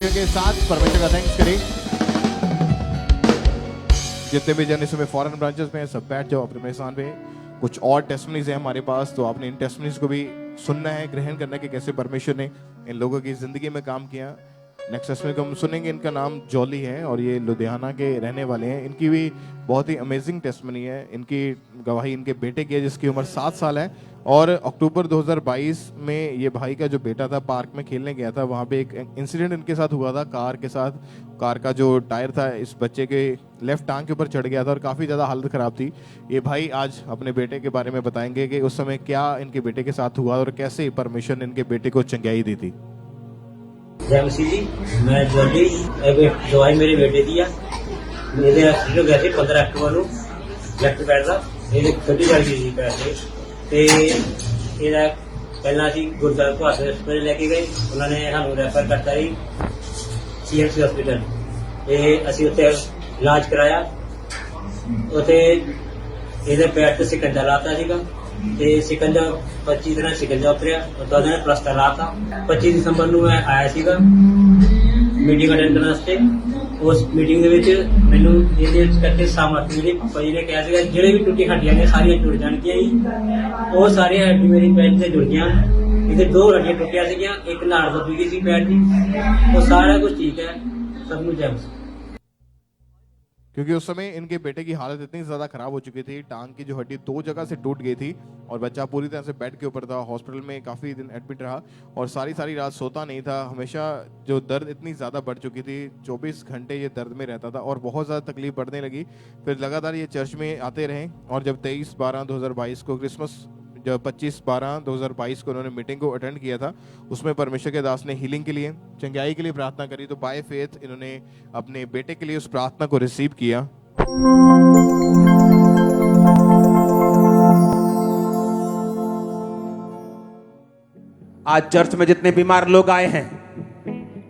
के साथ परमेश्वर का थैंक्स करें। जितने भी जन इस समय फॉरेन ब्रांचेस में सब बैठ जाओ अपने स्थान पे। कुछ और टेस्टमनीज है हमारे पास, तो आपने इन टेस्टमनीज को भी सुनना है, ग्रहण करना है कि कैसे परमेश्वर ने इन लोगों की जिंदगी में काम किया। नेक्स्ट टेस्टमनी को हम सुनेंगे, इनका नाम जॉली है और ये लुधियाना के रहने वाले हैं। इनकी भी बहुत ही अमेजिंग टेस्टमनी है। इनकी गवाही इनके बेटे की है जिसकी उम्र 7 साल है, और अक्टूबर 2022 में ये भाई का जो बेटा था पार्क में खेलने गया था, वहाँ पे एक इंसिडेंट इनके साथ हुआ था कार के साथ। कार का जो टायर था इस बच्चे के लेफ्ट टांग के ऊपर चढ़ गया था और काफ़ी ज़्यादा हालत ख़राब थी। ये भाई आज अपने बेटे के बारे में बताएंगे कि उस समय क्या इनके बेटे के साथ हुआ और कैसे परमेश्वर ने इनके बेटे को चंगाई दी थी। जय मसीह जी, मैं जल्दी दवाई मेरे बेटे की मेरे एक्सीडेंट गए थे 15 अक्टूबर ਨੂੰ ਲੈਫਟ ਪੈਰ ਦਾ ਇਹਦੇ ਛੋਟੀ ਚੱਲ ਗਈ ਸੀ ਪੈਰ ਤੇ ਇਹਦਾ ਪਹਿਲਾਂ ਅਸੀਂ ਗੁਰਦਾਸਪੁਰ ਹਸਪਤਾਲ ਲੈ ਕੇ ਗਏ। ਉਹਨਾਂ ਨੇ ਸਾਨੂੰ ਰੈਫਰ ਕਰਤਾ ਜੀ ਸੀਐਮਸੀ ਹਸਪੀਟਲ ਤੇ ਅਸੀਂ ਉੱਥੇ ਇਲਾਜ ਕਰਾਇਆ। ਉੱਥੇ ਇਹਦੇ ਪੈਰ ਤੇ ਸਿਕੰਜਾ ਲਾਤਾ ਸੀਗਾ ਤੇ ਸਿਕੰਜਾ 25 ਦਿਨਾਂ ਸਿਕੰਜਾ ਉਤਰਿਆ। ਉਹਦਾ ਦਿਨ ਪਲਸਟਰ ਲਾਤਾ। 25 ਦਸੰਬਰ ਨੂੰ ਮੈਂ ਆਇਆ ਸੀਗਾ ਮੀਟਿੰਗ ਅਟੈਂਡ ਕਰਨ ਵਾਸਤੇ। उस मीटिंग मैनू ये करके सामर्थ मेरे पापा जी ने कहा ਜਿਹੜੇ भी टुटी हड्डियां ने सारिया जुड़ जाएगी जी। वो सारी हड्डी मेरी पैर से जुड़ गई। इधर 2 हड्डियां टुटिया सीगियां, एक नाड़ दबी गई सी पैर की। वो सारा कुछ ठीक है, सब कुछ है। क्योंकि उस समय इनके बेटे की हालत इतनी ज़्यादा खराब हो चुकी थी, टांग की जो हड्डी 2 जगह से टूट गई थी और बच्चा पूरी तरह से बेड के ऊपर था। हॉस्पिटल में काफ़ी दिन एडमिट रहा और सारी रात सोता नहीं था। हमेशा जो दर्द इतनी ज़्यादा बढ़ चुकी थी, 24 घंटे ये दर्द में रहता था और बहुत ज़्यादा तकलीफ बढ़ने लगी। फिर लगातार ये चर्च में आते रहे और जब 23/12/2022 को क्रिसमस जब 25/12/2022 को उन्होंने मीटिंग को अटेंड किया था, उसमें परमेश्वर के दास ने हीलिंग के लिए, चंगाई के लिए प्रार्थना करी। तो बाय फेथ इन्होंने अपने बेटे के लिए उस प्रार्थना को रिसीव किया। आज चर्च में जितने बीमार लोग आए हैं,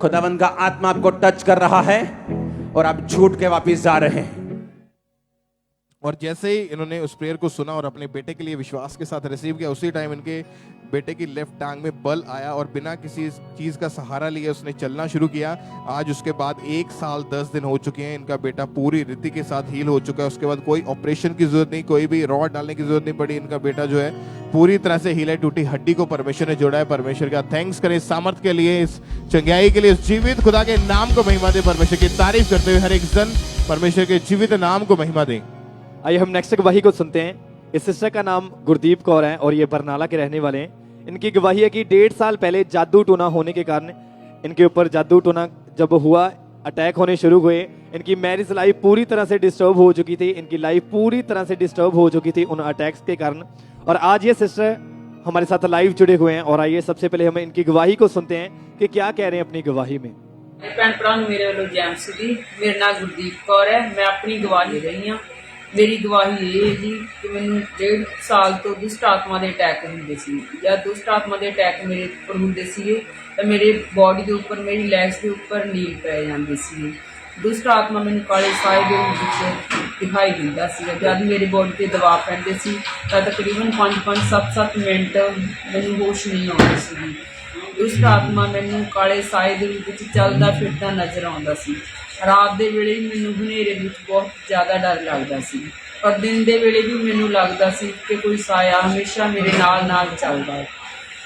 खुदावंद का आत्मा आपको टच कर रहा है और आप छूट के वापिस जा रहे हैं। और जैसे ही इन्होंने उस प्रेयर को सुना और अपने बेटे के लिए विश्वास के साथ रिसीव किया, उसी टाइम इनके बेटे की लेफ्ट टांग में बल आया और बिना किसी चीज़ का सहारा लिए उसने चलना शुरू किया। आज उसके बाद 1 साल 10 दिन हो चुके हैं। इनका बेटा पूरी रीति के साथ हील हो चुका है। उसके बाद कोई ऑपरेशन की जरूरत नहीं, कोई भी रॉड डालने की जरूरत नहीं पड़ी। इनका बेटा जो है पूरी तरह से हील है। टूटी हड्डी को परमेश्वर ने जोड़ा है। परमेश्वर का थैंक्स करें इस सामर्थ के लिए, इस चंगाई के लिए, इस जीवित खुदा के नाम को महिमा दे। परमेश्वर की तारीफ करते हुए हर एक जन परमेश्वर के जीवित नाम को महिमा दे। आइए हम नेक्स्ट गवाही को सुनते हैं। इस सिस्टर का नाम गुरदीप कौर है और ये बरनाला के रहने वाले हैं। इनकी गवाही है कि 1.5 साल पहले जादू टोना होने के कारण इनके ऊपर जादू टोना जब हुआ, अटैक होने शुरू हुए। इनकी मैरिज लाइफ पूरी तरह से डिस्टर्ब हो चुकी थी। इनकी लाइफ पूरी तरह से डिस्टर्ब हो चुकी थी उन अटैक्स के कारण। और आज ये सिस्टर हमारे साथ लाइव जुड़े हुए हैं और आइए सबसे पहले हम इनकी गवाही को सुनते हैं कि क्या कह रहे हैं अपनी गवाही में। भैन भरा मेरे वालों जय मसीह जी। मेरा नाम गुरदीप कौर है। मैं अपनी गवाही रही हाँ। मेरी गवाही ये है जी कि मैंने 1.5 साल तो दुष्ट आत्मा के अटैक होंगे सी। जब दुष्ट आत्मा के अटैक मेरे उपर होंगे सी तो मेरे बॉडी के उपर, मेरी लैग्स के उपर नील पै जाते सी। दुष्ट आत्मा मैंने काले साए के रूप दिखाई दिता सी। जब मेरी बॉडी पर दबाव पैंते सी तो तकरीबन 5-5, 7-7 मिनट मैंने होश नहीं आती सी। दुष्ट आत्मा मैंने काले साए के रूप में चलता फिरता नज़र आता सी। रात के वेले मैनू हनेरे में बहुत ज़्यादा डर लगता सी और दिन के वेले भी मैनू लगता सी कि कोई साया हमेशा मेरे नाल चलता है।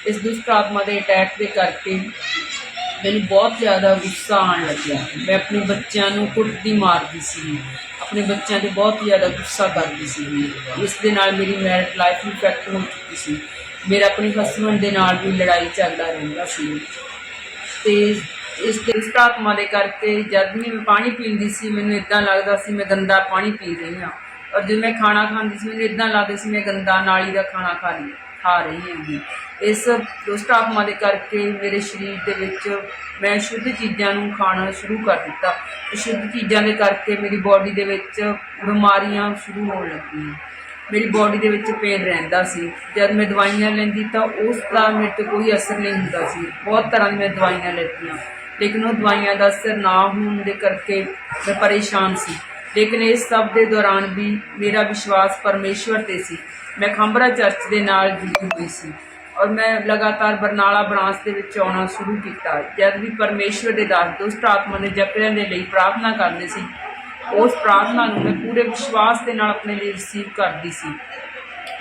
इस दुष्ट आत्मा के अटैक के करके मैनू बहुत ज़्यादा गुस्सा आने लग्या। मैं अपने बच्चों को कुटती मारती सी, अपने बच्चों से बहुत ज़्यादा गुस्सा करती सी। इस दे नाल मेरी मैरिड लाइफ इफेक्ट हो चुकी सी। मेरा अपने हसबैंड के नाल भी लड़ाई झगड़ा रहिंदा सी। ते इस दुष्ट आत्मा के करके जब भी मैं पानी पींदी सी मैनू इदा लगता सी मैं गंदा पानी पी रही हाँ। और जब मैं खाना खाती सी मैनू इदा लगता सी मैं गंदा नाली का खाना खा रही हूँ। इस दुष्ट आत्मा के करके मेरे शरीर के विच मैं शुद्ध चीज़ों खाना शुरू कर दिता। शुद्ध चीज़ों के करके मेरी बॉडी के विच बीमारियां शुरू होने लगी। मेरी बॉडी के विच पेन रहिंदा सी। जब मैं दवाइयां लैंदी तो उसका मेरे तो कोई असर नहीं होता सी। बहुत तरह की मैं दवाइयां लेतियां लेकिन वो दवाइयां का असर ना होने के करके मैं परेशान सी। लेकिन इस सब के दौरान भी मेरा विश्वास परमेश्वर ते सी। मैं खंबरा चर्च के नाल जुड़ी हुई सी। ਔਰ ਮੈਂ ਲਗਾਤਾਰ ਬਰਨਾਲਾ ਬ੍ਰਾਂਚ ਦੇ ਵਿੱਚ ਆਉਣਾ ਸ਼ੁਰੂ ਕੀਤਾ। ਜਦ ਵੀ ਪਰਮੇਸ਼ਵਰ ਦੇ ਦਾਸ ਦੁਸ਼ਟ ਆਤਮਾ ਦੇ ਜਪਿਆਂ ਦੇ ਲਈ ਪ੍ਰਾਰਥਨਾ ਕਰਦੇ ਸੀ, ਉਸ ਪ੍ਰਾਰਥਨਾ ਨੂੰ ਮੈਂ ਪੂਰੇ ਵਿਸ਼ਵਾਸ ਦੇ ਨਾਲ ਆਪਣੇ ਲਈ ਰਿਸੀਵ ਕਰਦੀ ਸੀ।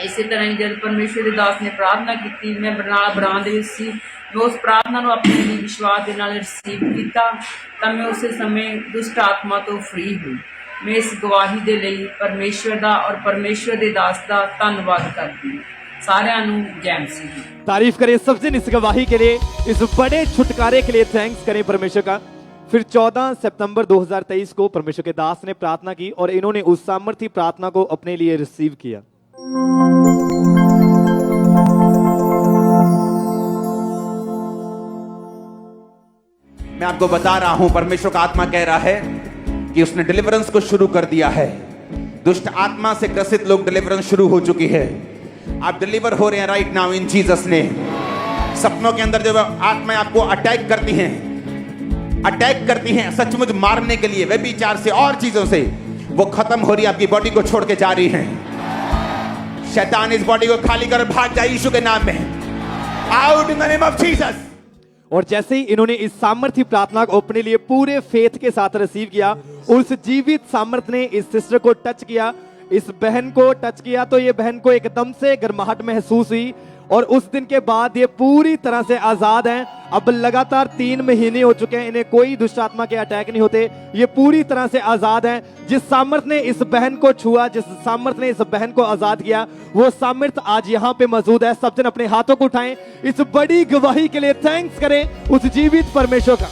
ਇਸੇ ਤਰ੍ਹਾਂ ਹੀ ਜਦ ਪਰਮੇਸ਼ਵਰ ਦੇ ਦਾਸ ਨੇ ਪ੍ਰਾਰਥਨਾ ਕੀਤੀ, ਮੈਂ ਬਰਨਾਲਾ ਬ੍ਰਾਂਚ ਦੇ ਵਿੱਚ ਸੀ, ਮੈਂ ਉਸ ਪ੍ਰਾਰਥਨਾ ਨੂੰ ਆਪਣੇ ਲਈ ਵਿਸ਼ਵਾਸ ਦੇ ਨਾਲ ਰਿਸੀਵ ਕੀਤਾ ਤਾਂ ਮੈਂ ਉਸੇ ਸਮੇਂ ਦੁਸ਼ਟ ਆਤਮਾ ਤੋਂ ਫ੍ਰੀ ਹੋਈ। ਮੈਂ ਇਸ ਗਵਾਹੀ ਦੇ ਲਈ ਪਰਮੇਸ਼ਵਰ ਦਾ ਔਰ ਪਰਮੇਸ਼ਵਰ ਦੇ ਦਾਸ ਦਾ ਧੰਨਵਾਦ ਕਰਦੀ ਹਾਂ। ਸਾਰਿਆਂ ਨੂੰ ਜੈ ਮਸੀਹ ਦੀ। तारीफ करें सबसे इस गवाही के लिए, इस बड़े छुटकारे के लिए थैंक्स करें परमेश्वर का। फिर 14 सितंबर 2023 को परमेश्वर के दास ने प्रार्थना की और इन्होंने उस सामर्थी प्रार्थना को अपने लिए रिसीव किया। मैं आपको बता रहा हूं, परमेश्वर का आत्मा कह रहा है कि उसने डिलीवरेंस को शुरू कर दिया है। दुष्ट आत्मा से ग्रसित लोग डिलीवरेंस शुरू हो चुकी है। आप डिलीवर हो रहे हैं right now in Jesus name. सपनों के अंदर जब आत्माएं आपको अटैक करती हैं सचमुच मारने के लिए, व्यभिचार से और चीजों से, वो खत्म हो रही है, आपकी बॉडी को छोड़ के जा रही है। शैतान इस बॉडी को खाली कर भाग जाए यीशु के नाम में। Out in the name of Jesus. और जैसे ही इन्होंने इस सामर्थ्य प्रार्थना को अपने लिए पूरे फेथ के साथ रिसीव किया, उस जीवित सामर्थ्य ने इस सिस्टर को टच किया, इस बहन को टच किया, तो ये बहन को एकदम से गर्माहट महसूस हुई और उस दिन के बाद ये पूरी तरह से आजाद हैं। अब लगातार 3 महीने हो चुके हैं, इन्हें कोई दुष्ट आत्मा के अटैक नहीं होते, ये पूरी तरह से आजाद हैं। जिस सामर्थ्य ने इस बहन को छुआ, जिस सामर्थ्य ने इस बहन को आजाद किया, वो सामर्थ्य आज यहाँ पे मौजूद है। सब जन अपने हाथों को उठाएं, इस बड़ी गवाही के लिए थैंक्स करें उस जीवित परमेश्वर का।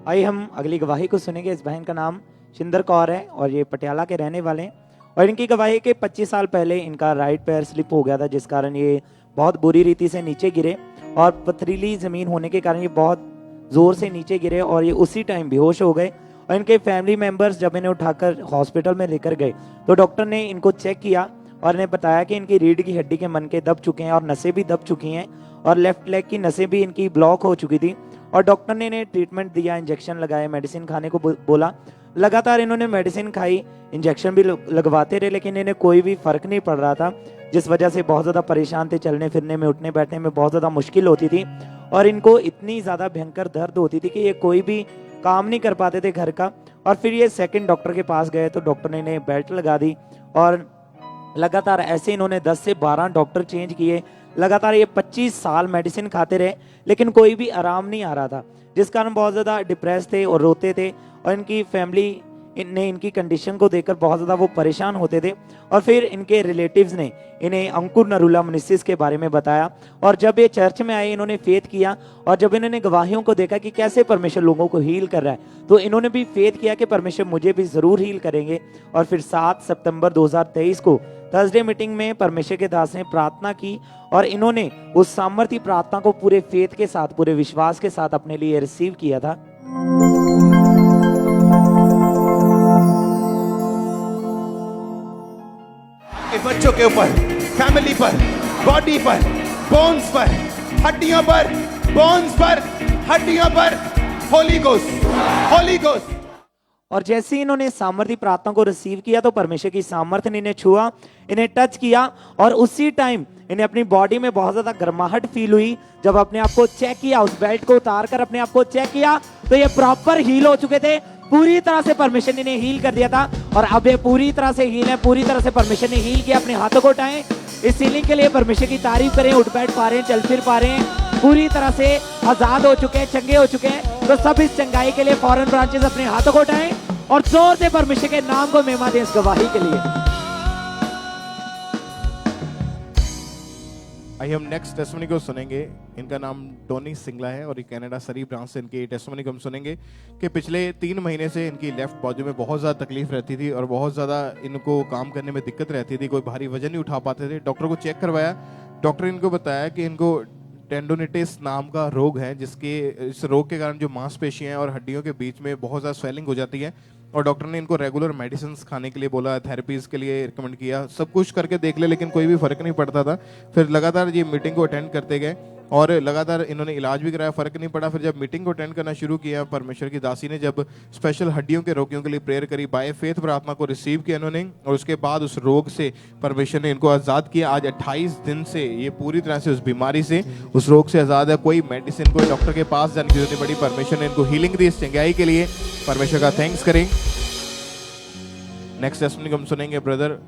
आइए हम अगली गवाही को सुनेंगे। इस बहन का नाम शिंदर कौर है और ये पटियाला के रहने वाले हैं। और इनकी गवाही के 25 साल पहले इनका राइट पैर स्लिप हो गया था, जिस कारण ये बहुत बुरी रीति से नीचे गिरे और पथरीली ज़मीन होने के कारण ये बहुत ज़ोर से नीचे गिरे और ये उसी टाइम बेहोश हो गए। और इनके फैमिली मेम्बर्स जब इन्हें उठाकर हॉस्पिटल में लेकर गए तो डॉक्टर ने इनको चेक किया और इन्हें बताया कि इनकी रीढ़ की हड्डी के मनके दब चुके हैं और नसें भी दब चुकी हैं और लेफ्ट लेग की नसें भी इनकी ब्लॉक हो चुकी थी। और डॉक्टर ने इन्हें ट्रीटमेंट दिया, इंजेक्शन लगाए, मेडिसिन खाने को बोला। लगातार इन्होंने मेडिसिन खाई, इंजेक्शन भी लगवाते रहे, लेकिन इन्हें कोई भी फर्क नहीं पड़ रहा था, जिस वजह से बहुत ज़्यादा परेशान थे। चलने फिरने में, उठने बैठने में बहुत ज़्यादा मुश्किल होती थी और इनको इतनी ज़्यादा भयंकर दर्द होती थी कि ये कोई भी काम नहीं कर पाते थे घर का। और फिर ये सेकंड डॉक्टर के पास गए तो डॉक्टर ने इन्हें बेल्ट लगा दी और लगातार ऐसे इन्होंने 10 से 12 डॉक्टर चेंज किए। लगातार ये 25 साल मेडिसिन खाते रहे, लेकिन कोई भी आराम नहीं आ रहा था, जिस कारण बहुत ज़्यादा डिप्रेस थे और रोते थे। और इनकी फैमिली ने इनकी कंडीशन को देखकर बहुत ज़्यादा वो परेशान होते थे। और फिर इनके रिलेटिव्स ने इन्हें अंकुर नरूला मुनिसिस के बारे में बताया। और जब ये चर्च में आए, इन्होंने फेथ किया और जब इन्होंने गवाहियों को देखा कि कैसे परमेश्वर लोगों को हील कर रहा है, तो इन्होंने भी फेथ किया कि परमेश्वर मुझे भी ज़रूर हील करेंगे। और फिर 7 सितंबर 2023 को थर्सडे मीटिंग में परमेश्वर के दास ने प्रार्थना की और इन्होंने उस सामर्थ्य प्रार्थना को पूरे फेथ के साथ, पूरे विश्वास के साथ अपने लिए रिसीव किया था। बच्चों के ऊपर, फैमिली पर, बॉडी पर, बोन्स पर, हड्डियों पर, बोन्स पर, हड्डियों पर, होली गोस्ट, होली गोस्ट। और जैसे ही इन्होंने सामर्थ्य प्रार्थना को रिसीव किया तो परमेश्वर की सामर्थ्य ने इन्हें छुआ, इन्हें टच किया और उसी टाइम इन्हें अपनी बॉडी में बहुत ज्यादा गर्माहट फील हुई। जब अपने आप को चेक किया, उस बेल्ट को उतार कर अपने आप को चेक किया तो ये प्रॉपर हील हो चुके थे। पूरी तरह से परमेश्वर ने इन्हें हील कर दिया था और अब ये पूरी तरह से हील है, पूरी तरह से परमेश्वर ने हील किया। अपने हाथों को उठाएं, इस हीलिंग के लिए परमेश्वर की तारीफ करें। उठ बैठ पा रहे हैं, चल फिर पा रहे हैं, पूरी तरह से आजाद हो चुके हैं, चंगे हो चुके हैं। तो सब इस चंगाई के लिए फॉरेन ब्रांचेस अपने हाथों को उठाएं और जोर से परमेश्वर के नाम को महिमा दें इस गवाही के लिए। आइए हम नेक्स्ट टेस्टिमनी को सुनेंगे। इनका नाम टोनी सिंगला है और ये कनाडा सरी ब्रांच से इनकी टेस्टिमनी को हम सुनेंगे कि पिछले 3 महीने से इनकी लेफ्ट बाजू में बहुत ज़्यादा तकलीफ रहती थी और बहुत ज़्यादा इनको काम करने में दिक्कत रहती थी, कोई भारी वजन नहीं उठा पाते थे। डॉक्टर को चेक करवाया, डॉक्टर ने इनको बताया कि इनको टेंडोनिटिस नाम का रोग है, इस रोग के कारण जो मांसपेशियां और हड्डियों के बीच में बहुत ज़्यादा स्वेलिंग हो जाती है और डॉक्टर ने इनको रेगुलर मेडिसिन खाने के लिए बोला, थेरेपीज के लिए रिकमेंड किया, सब कुछ करके देख ले लेकिन कोई भी फर्क नहीं पड़ता था। फिर लगातार ये मीटिंग को अटेंड करते गए और लगातार इन्होंने इलाज भी कराया, फर्क नहीं पड़ा। फिर जब मीटिंग को अटेंड करना शुरू किया, परमेश्वर की दासी ने जब स्पेशल हड्डियों के रोगियों के लिए प्रेयर करी, बाय फेथ प्रार्थना को रिसीव किया इन्होंने, और उसके बाद उस रोग से परमेश्वर ने इनको आज़ाद किया। आज 28 दिन से ये पूरी तरह से उस बीमारी से, उस रोग से आज़ाद है। कोई मेडिसिन, कोई डॉक्टर के पास जाने की जरूरत नहीं पड़ी। परमेश्वर ने इनको हीलिंग दी इस चंगाई के लिए। परमेश्वर का थैंक्स करें। नेक्स्ट टेस्टमनी को हम सुनेंगे ब्रदर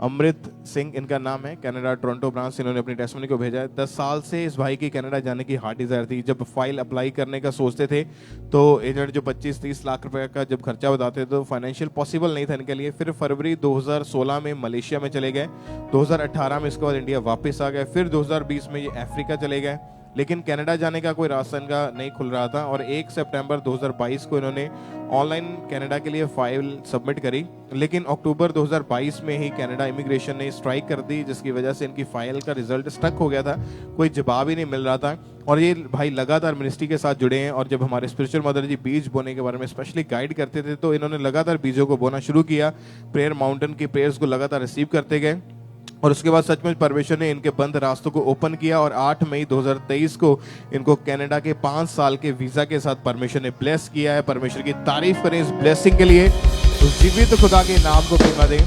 अमृत सिंह, इनका नाम है, कनाडा टोरंटो ब्रांच से इन्होंने अपनी टेस्टमनी को भेजा है। 10 साल से इस भाई की कनाडा जाने की हार्ट डिजायर थी। जब फाइल अप्लाई करने का सोचते थे तो एजेंट जो 25-30 लाख रुपए का जब खर्चा बताते तो फाइनेंशियल पॉसिबल नहीं था इनके लिए। फिर फरवरी 2016 में मलेशिया में चले गए, 2018 में इसके बाद इंडिया वापस आ गए, फिर 2020 में ये अफ्रीका चले गए, लेकिन कनाडा जाने का कोई रास्ता इनका नहीं खुल रहा था। और 1 सितंबर 2022 को इन्होंने ऑनलाइन कनाडा के लिए फाइल सबमिट करी, लेकिन अक्टूबर 2022 में ही कनाडा इमिग्रेशन ने स्ट्राइक कर दी, जिसकी वजह से इनकी फाइल का रिजल्ट स्टक हो गया था, कोई जवाब ही नहीं मिल रहा था। और ये भाई लगातार मिनिस्ट्री के साथ जुड़े हैं, और जब हमारे स्पिरिचुअल मदर जी बीज बोने के बारे में स्पेशली गाइड करते थे तो इन्होंने लगातार बीजों को बोना शुरू किया। प्रेयर माउंटेन की प्रेयर्स को लगातार रिसीव करते गए, और उसके बाद सचमुच परमेश्वर ने इनके बंद रास्तों को ओपन किया। और 8 मई 2023 को इनको कनाडा के 5 साल के वीजा के साथ परमेश्वर ने ब्लेस किया है। परमेश्वर की तारीफ करें इस ब्लेसिंग के लिए, उस जीवित खुदा के नाम को महिमा दें।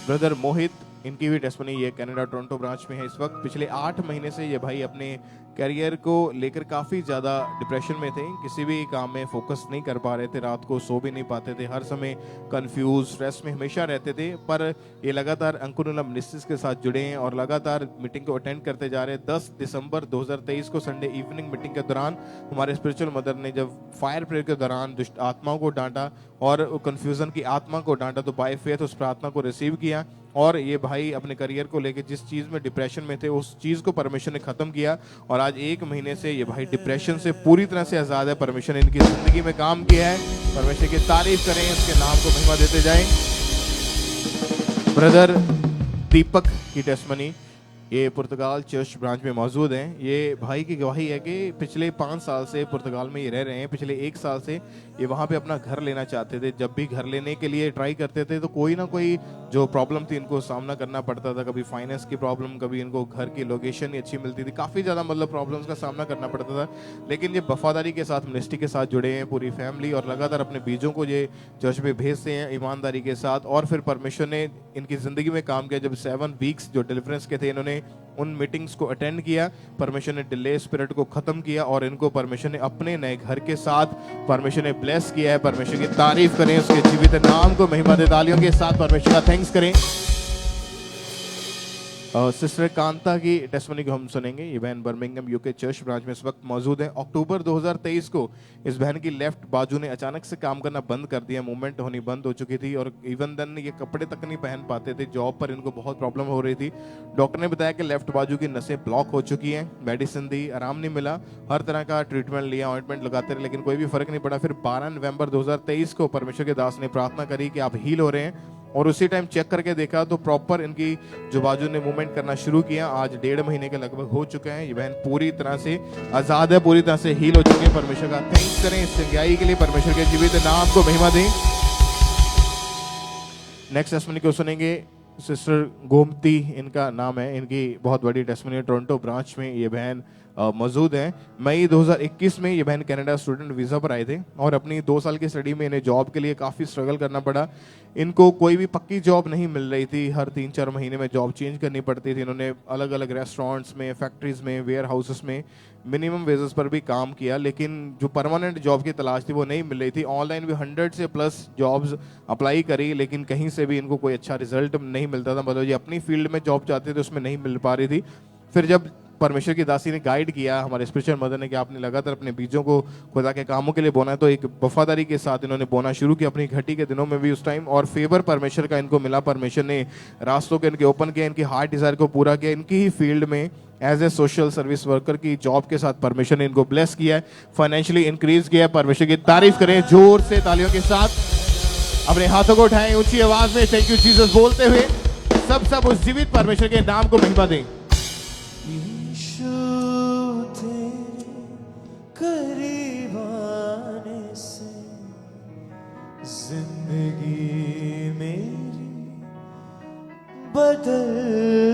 ब्रदर मोहित, इनकी भी टेस्टमनी ये कनाडा टोरंटो ब्रांच में है इस वक्त। पिछले 8 महीने से ये भाई अपने करियर को लेकर काफ़ी ज़्यादा डिप्रेशन में थे, किसी भी काम में फोकस नहीं कर पा रहे थे, रात को सो भी नहीं पाते थे, हर समय कंफ्यूज स्ट्रेस में हमेशा रहते थे। पर ये लगातार अंकुरला मिनिस्ट्रीज के साथ जुड़े हैं और लगातार मीटिंग को अटेंड करते जा रहे हैं। 10 दिसंबर 2023 को संडे इवनिंग मीटिंग के दौरान हमारे स्पिरिचुअल मदर ने जब फायर प्रेयर के दौरान दुष्ट आत्माओं को डांटा और कंफ्यूजन की आत्मा को डांटा, तो बाय फेथ उस प्रार्थना को रिसीव किया, और ये भाई अपने करियर को लेकर जिस चीज़ में डिप्रेशन में थे उस चीज़ को परमेश्वर ने ख़त्म किया। और आज 1 महीने से ये भाई डिप्रेशन से पूरी तरह से आज़ाद है। परमेश्वर ने इनकी ज़िंदगी में काम किया है। परमेश्वर की तारीफ करें, इसके नाम को महिमा देते जाएं। ब्रदर दीपक की टेस्टमनी, ये पुर्तगाल चर्च ब्रांच में मौजूद हैं। ये भाई की गवाही है कि पिछले 5 साल से पुर्तगाल में ये रह रहे हैं। पिछले 1 साल से ये वहाँ पे अपना घर लेना चाहते थे। जब भी घर लेने के लिए ट्राई करते थे तो कोई ना कोई जो प्रॉब्लम थी इनको सामना करना पड़ता था। कभी फाइनेंस की प्रॉब्लम, कभी इनको घर की लोकेशन नहीं अच्छी मिलती थी, काफ़ी ज़्यादा मतलब प्रॉब्लम्स का सामना करना पड़ता था। लेकिन ये वफादारी के साथ मिनिस्ट्री के साथ जुड़े हैं, पूरी फैमिली, और लगातार अपने बीजों को ये चर्च में भेजते हैं ईमानदारी के साथ। और फिर परमेश्वर ने इनकी ज़िंदगी में काम किया। जब 7 वीक्स जो डिलीवरेंस के थे, इन्होंने उन मीटिंग्स को अटेंड किया, परमेश्वर ने डिले स्पिरिट को खत्म किया और इनको परमेश्वर ने अपने नए घर के साथ परमेश्वर ने ब्लेस किया है। परमेश्वर की तारीफ करें, उसके जीवित नाम को महिमा दे, तालियों के साथ परमेश्वर का थैंक्स करें। सिस्टर कांता की टेस्टमनी को हम सुनेंगे। ये बहन बर्मिंघम यूके चर्च ब्रांच में इस वक्त मौजूद है। अक्टूबर 2023 को इस बहन की लेफ्ट बाजू ने अचानक से काम करना बंद कर दिया, मूवमेंट होनी बंद हो चुकी थी, और इवन देन ये कपड़े तक नहीं पहन पाते थे। जॉब पर इनको बहुत प्रॉब्लम हो रही थी। डॉक्टर ने बताया कि लेफ्ट बाजू की नसें ब्लॉक हो चुकी हैं। मेडिसिन दी, आराम नहीं मिला, हर तरह का ट्रीटमेंट लिया, ऑइंटमेंट लगाते रहे, लेकिन कोई भी फर्क नहीं पड़ा। फिर 12 नवंबर 2023 को परमेश्वर के दास ने प्रार्थना करी कि आप हील हो रहे हैं, और उसी टाइम चेक करके देखा तो प्रॉपर इनकी जो बाजू ने मूवमेंट करना शुरू किया। आज 1.5 महीने के लगभग हो चुके हैं। ये बहन पूरी तरह से आजाद है, पूरी तरह से हील हो चुके हैं। परमेश्वर का थैंक्स करें इस चंगाई के लिए, परमेश्वर के जीवित नाम को महिमा दें। नेक्स्ट टेस्टमनी को सुनेंगे। सिस्टर गोमती इनका नाम है, इनकी बहुत बड़ी टेस्टमनी टोरंटो ब्रांच में ये बहन मौजूद हैं। मई 2021 में ये बहन कनाडा स्टूडेंट वीज़ा पर आए थे, और अपनी 2 साल की स्टडी में इन्हें जॉब के लिए काफ़ी स्ट्रगल करना पड़ा। इनको कोई भी पक्की जॉब नहीं मिल रही थी, हर 3-4 महीने में जॉब चेंज करनी पड़ती थी। इन्होंने अलग अलग रेस्टोरेंट्स में, फैक्ट्रीज में, वेयर हाउसेस में मिनिमम वेजेस पर भी काम किया, लेकिन जो परमानेंट जॉब की तलाश थी वो नहीं मिल रही थी। ऑनलाइन भी 100 से प्लस जॉब्स अप्लाई करी, लेकिन कहीं से भी इनको कोई अच्छा रिजल्ट नहीं मिलता था। मतलब ये अपनी फील्ड में जॉब चाहते थे, उसमें नहीं मिल पा रही थी। फिर जब परमेश्वर की दासी ने गाइड किया, हमारे स्पिरिचुअल मदर ने, कि आपने लगातार अपने बीजों को खुदा के कामों के लिए बोना है, तो एक वफादारी के साथ इन्होंने बोना शुरू किया अपनी घटी के दिनों में भी उस टाइम। और फेवर परमेश्वर का इनको मिला, परमेश्वर ने रास्तों के इनके ओपन किया, इनकी हार्ट डिजायर को पूरा किया। इनकी ही फील्ड में as a social service worker की जॉब के साथ परमेश्वर ने इनको ब्लेस किया है, फाइनेंशियली इंक्रीज किया है। परमेश्वर की तारीफ करें जोर से तालियों के साथ, अपने हाथों को उठाएं ऊंची आवाज में थैंक यू जीसस बोलते हुए सब उस जीवित परमेश्वर के नाम को महिमा दें। करीब आने से जिंदगी मेरी बदल